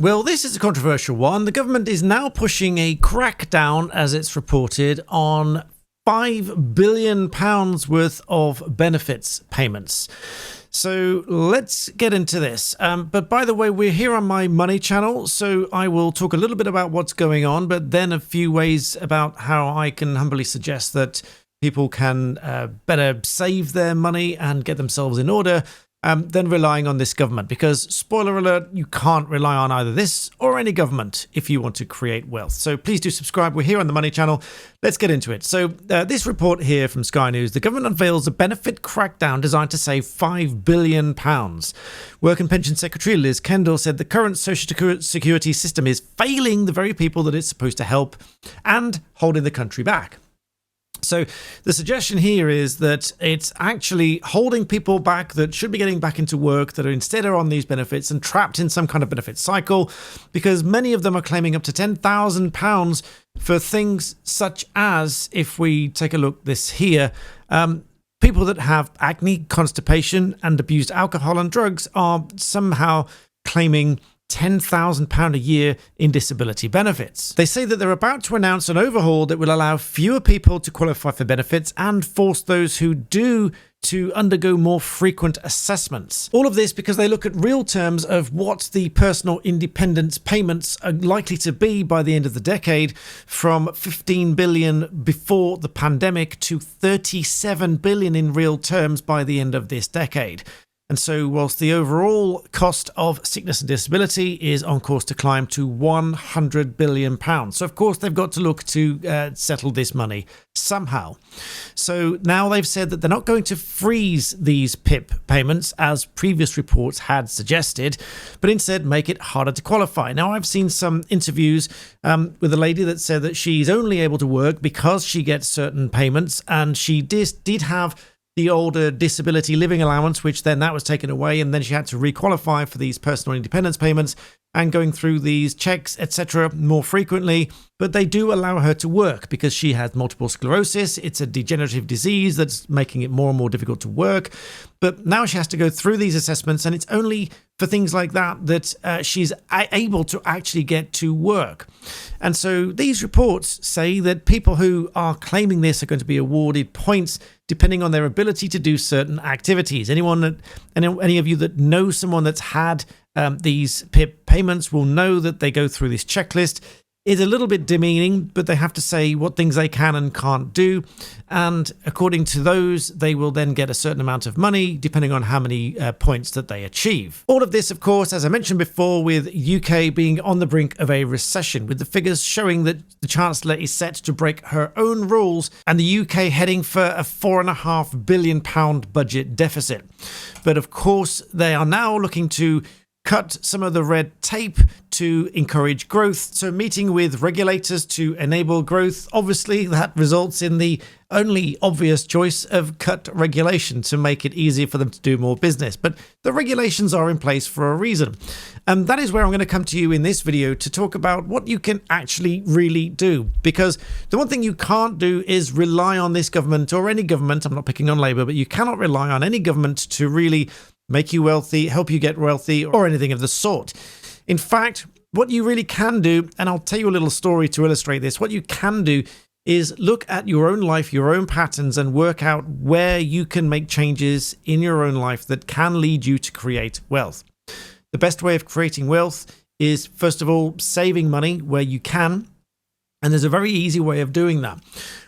Well, this is a controversial one. The government is now pushing a crackdown, as it's reported, on £5 billion worth of benefits payments. So let's get into this. But by the way, we're here on my money channel, so I will talk a little bit about what's going on, but then a few ways about how I can humbly suggest that people can better save their money and get themselves in order than relying on this government. Because, spoiler alert, you can't rely on either this or any government if you want to create wealth. So please do subscribe. We're here on the Money Channel. Let's get into it. So this report here from Sky News, the government unveils a benefit crackdown designed to save £5 billion. Work and Pension Secretary Liz Kendall said the current social security system is failing the very people that it's supposed to help and holding the country back. So the suggestion here is that it's actually holding people back that should be getting back into work, that are instead on these benefits and trapped in some kind of benefit cycle, because many of them are claiming up to £10,000 for things such as, if we take a look this here, people that have acne, constipation and abused alcohol and drugs are somehow claiming £10,000 a year in disability benefits. They say that they're about to announce an overhaul that will allow fewer people to qualify for benefits and force those who do to undergo more frequent assessments. All of this because they look at real terms of what the personal independence payments are likely to be by the end of the decade, from 15 billion before the pandemic to 37 billion in real terms by the end of this decade. And so whilst the overall cost of sickness and disability is on course to climb to £100 billion. So, of course, they've got to look to settle this money somehow. So now they've said that they're not going to freeze these PIP payments, as previous reports had suggested, but instead make it harder to qualify. Now, I've seen some interviews with a lady that said that she's only able to work because she gets certain payments, and she did have the older disability living allowance, which then that was taken away, and then she had to requalify for these personal independence payments and going through these checks, etc., more frequently. But they do allow her to work because she has multiple sclerosis. It's a degenerative disease that's making it more and more difficult to work. But now she has to go through these assessments, and it's only for things like that that she's able to actually get to work. And so these reports say that people who are claiming this are going to be awarded points depending on their ability to do certain activities. Any of you that know someone that's had these PIP payments will know that they go through this checklist. It's a little bit demeaning, but they have to say what things they can and can't do. And according to those, they will then get a certain amount of money, depending on how many points that they achieve. All of this, of course, as I mentioned before, with UK being on the brink of a recession, with the figures showing that the Chancellor is set to break her own rules and the UK heading for a £4.5 billion budget deficit. But of course, they are now looking to cut some of the red tape to encourage growth. So meeting with regulators to enable growth, obviously that results in the only obvious choice of cut regulation to make it easier for them to do more business. But the regulations are in place for a reason. And that is where I'm going to come to you in this video to talk about what you can actually really do. Because the one thing you can't do is rely on this government or any government. I'm not picking on Labour, but you cannot rely on any government to really make you wealthy, help you get wealthy, or anything of the sort. In fact, what you really can do, and I'll tell you a little story to illustrate this, what you can do is look at your own life, your own patterns, and work out where you can make changes in your own life that can lead you to create wealth. The best way of creating wealth is, first of all, saving money where you can. And there's a very easy way of doing that.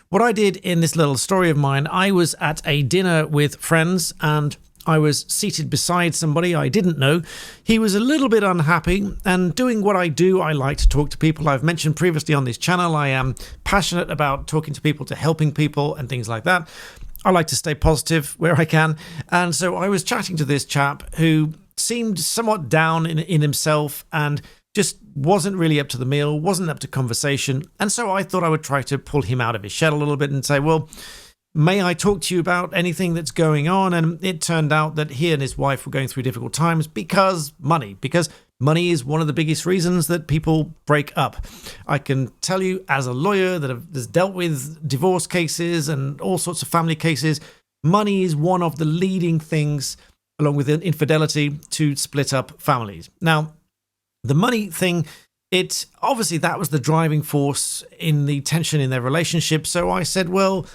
What I did in this little story of mine, I was at a dinner with friends, and I was seated beside somebody I didn't know. He was a little bit unhappy, and doing what I do, I like to talk to people. I've mentioned previously on this channel, I am passionate about talking to people, to helping people and things like that. I like to stay positive where I can. And so I was chatting to this chap who seemed somewhat down in himself and just wasn't really up to the meal, wasn't up to conversation. And so I thought I would try to pull him out of his shell a little bit and say, well, may I talk to you about anything that's going on? And it turned out that he and his wife were going through difficult times because money is one of the biggest reasons that people break up. I can tell you as a lawyer that has dealt with divorce cases and all sorts of family cases, money is one of the leading things, along with infidelity, to split up families. Now, The money thing, it obviously that was the driving force in the tension in their relationship. So I said, well,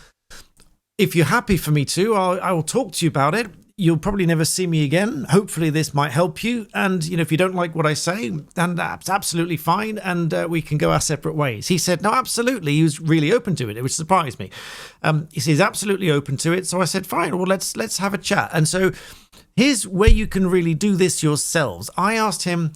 if you're happy for me to, I will talk to you about it. You'll probably never see me again. Hopefully this might help you. And, if you don't like what I say, then that's absolutely fine. And we can go our separate ways. He said, no, absolutely. He was really open to it, which surprised me. He said he's absolutely open to it. So I said, fine, well, let's have a chat. And so here's where you can really do this yourselves. I asked him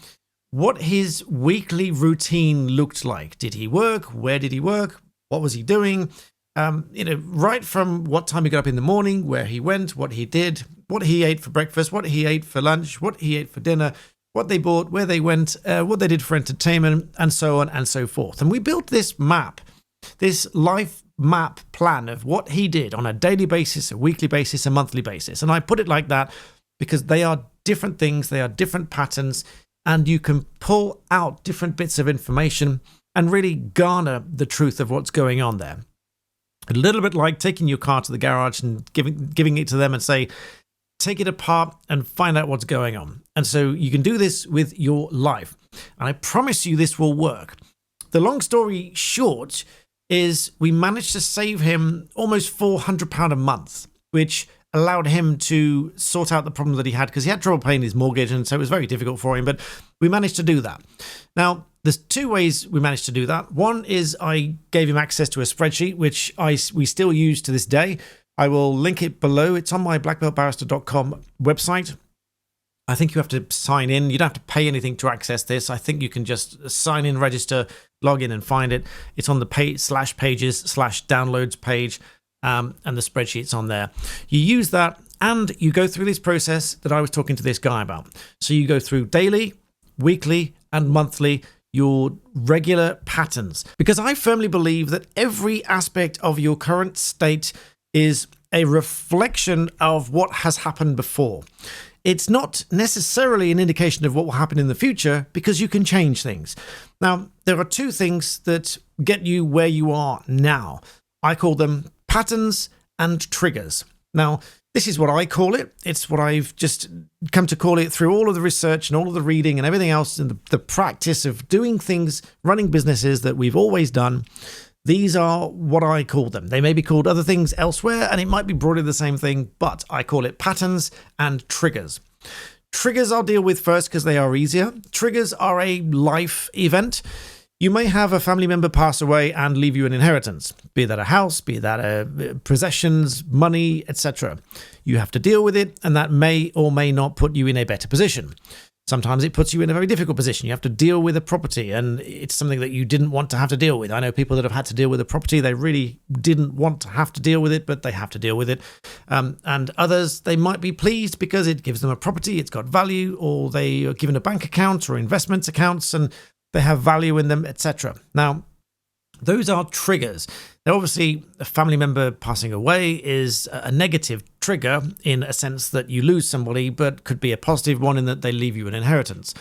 what his weekly routine looked like. Did he work? Where did he work? What was he doing? Right from what time he got up in the morning, where he went, what he did, what he ate for breakfast, what he ate for lunch, what he ate for dinner, what they bought, where they went, what they did for entertainment, and so on and so forth. And we built this map, this life map plan of what he did on a daily basis, a weekly basis, a monthly basis. And I put it like that because they are different things, they are different patterns, and you can pull out different bits of information and really garner the truth of what's going on there. A little bit like taking your car to the garage and giving it to them and say, take it apart and find out what's going on. And so you can do this with your life. And I promise you this will work. The long story short is we managed to save him almost £400 a month, which allowed him to sort out the problem that he had because he had trouble paying his mortgage. And so it was very difficult for him. But we managed to do that. Now, there's two ways we managed to do that. One is I gave him access to a spreadsheet, which we still use to this day. I will link it below. It's on my blackbeltbarrister.com website. I think you have to sign in. You don't have to pay anything to access this. I think you can just sign in, register, log in and find it. It's on the /pages/downloads page, and the spreadsheet's on there. You use that and you go through this process that I was talking to this guy about. So you go through daily, weekly, and monthly, your regular patterns, because I firmly believe that every aspect of your current state is a reflection of what has happened before. It's not necessarily an indication of what will happen in the future because you can change things. Now, there are two things that get you where you are now. I call them patterns and triggers. Now, this is what I call it. It's what I've just come to call it through all of the research and all of the reading and everything else and the practice of doing things, running businesses that we've always done. These are what I call them. They may be called other things elsewhere, and it might be broadly the same thing, but I call it patterns and triggers. Triggers I'll deal with first because they are easier. Triggers are a life event. You may have a family member pass away and leave you an inheritance, be that a house, be that possessions, money, etc. You have to deal with it, and that may or may not put you in a better position. Sometimes it puts you in a very difficult position. You have to deal with a property, and it's something that you didn't want to have to deal with. I know people that have had to deal with a property. They really didn't want to have to deal with it, but they have to deal with it. And others, they might be pleased because it gives them a property, it's got value, or they are given a bank account or investment accounts, and they have value in them, etc. Now, those are triggers. Now, obviously, a family member passing away is a negative trigger in a sense that you lose somebody, but could be a positive one in that they leave you an inheritance.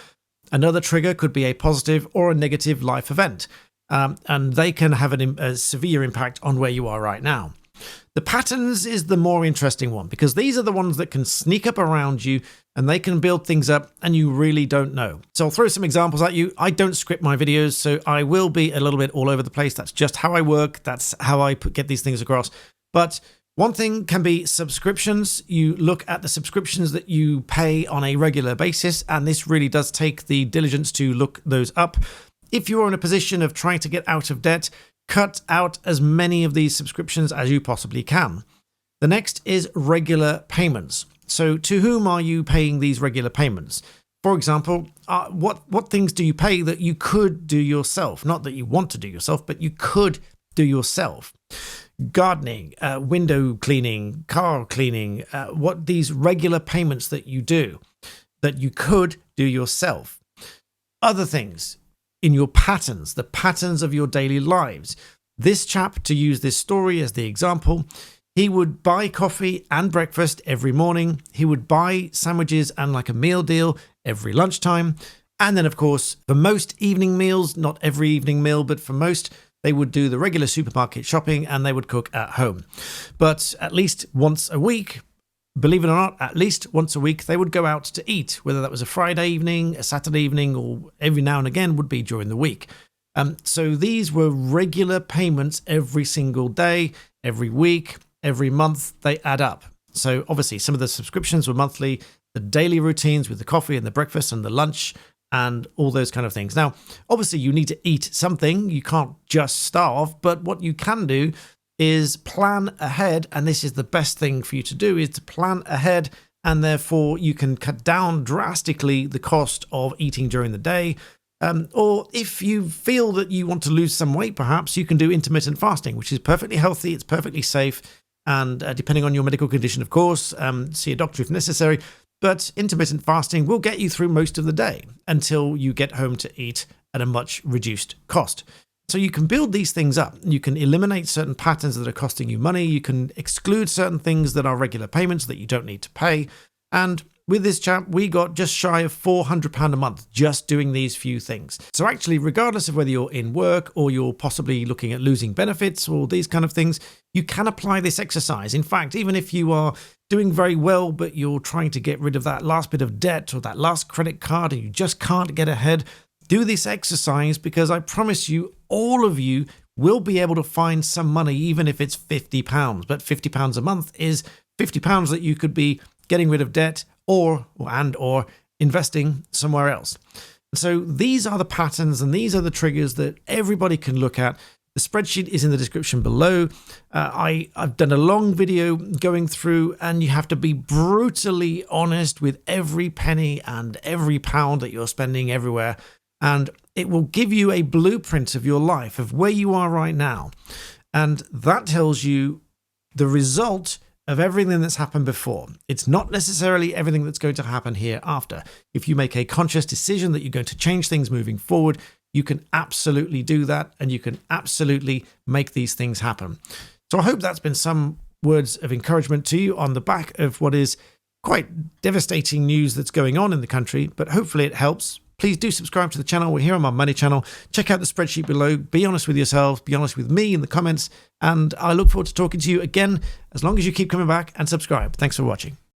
Another trigger could be a positive or a negative life event, and they can have a severe impact on where you are right now. The patterns is the more interesting one because these are the ones that can sneak up around you and they can build things up and you really don't know. So I'll throw some examples at you. I don't script my videos, so I will be a little bit all over the place. That's just how I work. That's how I get these things across. But one thing can be subscriptions. You look at the subscriptions that you pay on a regular basis, and this really does take the diligence to look those up. If you're in a position of trying to get out of debt, cut out as many of these subscriptions as you possibly can. The next is regular payments. So to whom are you paying these regular payments? For example, what things do you pay that you could do yourself? Not that you want to do yourself, but you could do yourself. Gardening, window cleaning, car cleaning, what these regular payments that you do that you could do yourself. Other things in your patterns, the patterns of your daily lives. This chap, to use this story as the example, he would buy coffee and breakfast every morning. He would buy sandwiches and like a meal deal every lunchtime. And then, of course, for most evening meals, not every evening meal, but for most, they would do the regular supermarket shopping and they would cook at home. But at least once a week, believe it or not, at least once a week, they would go out to eat, whether that was a Friday evening, a Saturday evening, or every now and again would be during the week. So these were regular payments every single day, every week, every month. They add up. So obviously some of the subscriptions were monthly, the daily routines with the coffee and the breakfast and the lunch and all those kind of things. Now, obviously you need to eat something. You can't just starve, but what you can do is plan ahead. And this is the best thing for you to do, is to plan ahead. And therefore you can cut down drastically the cost of eating during the day. Or if you feel that you want to lose some weight, perhaps you can do intermittent fasting, which is perfectly healthy. It's perfectly safe. And depending on your medical condition, of course, see a doctor if necessary. But intermittent fasting will get you through most of the day until you get home to eat at a much reduced cost. So you can build these things up. You can eliminate certain patterns that are costing you money. You can exclude certain things that are regular payments that you don't need to pay. And with this chap, we got just shy of £400 a month just doing these few things. So actually, regardless of whether you're in work or you're possibly looking at losing benefits or these kind of things, you can apply this exercise. In fact, even if you are doing very well, but you're trying to get rid of that last bit of debt or that last credit card and you just can't get ahead, do this exercise, because I promise you, all of you will be able to find some money, even if it's £50. But £50 a month is £50 that you could be getting rid of debt or investing somewhere else. So these are the patterns and these are the triggers that everybody can look at. The spreadsheet is in the description below. I've done a long video going through, and you have to be brutally honest with every penny and every pound that you're spending everywhere. And it will give you a blueprint of your life, of where you are right now. And that tells you the result of everything that's happened before. It's not necessarily everything that's going to happen hereafter. If you make a conscious decision that you're going to change things moving forward, you can absolutely do that, and you can absolutely make these things happen. So I hope that's been some words of encouragement to you on the back of what is quite devastating news that's going on in the country, but hopefully it helps. Please do subscribe to the channel. We're here on my money channel. Check out the spreadsheet below. Be honest with yourselves. Be honest with me in the comments. And I look forward to talking to you again, as long as you keep coming back and subscribe. Thanks for watching.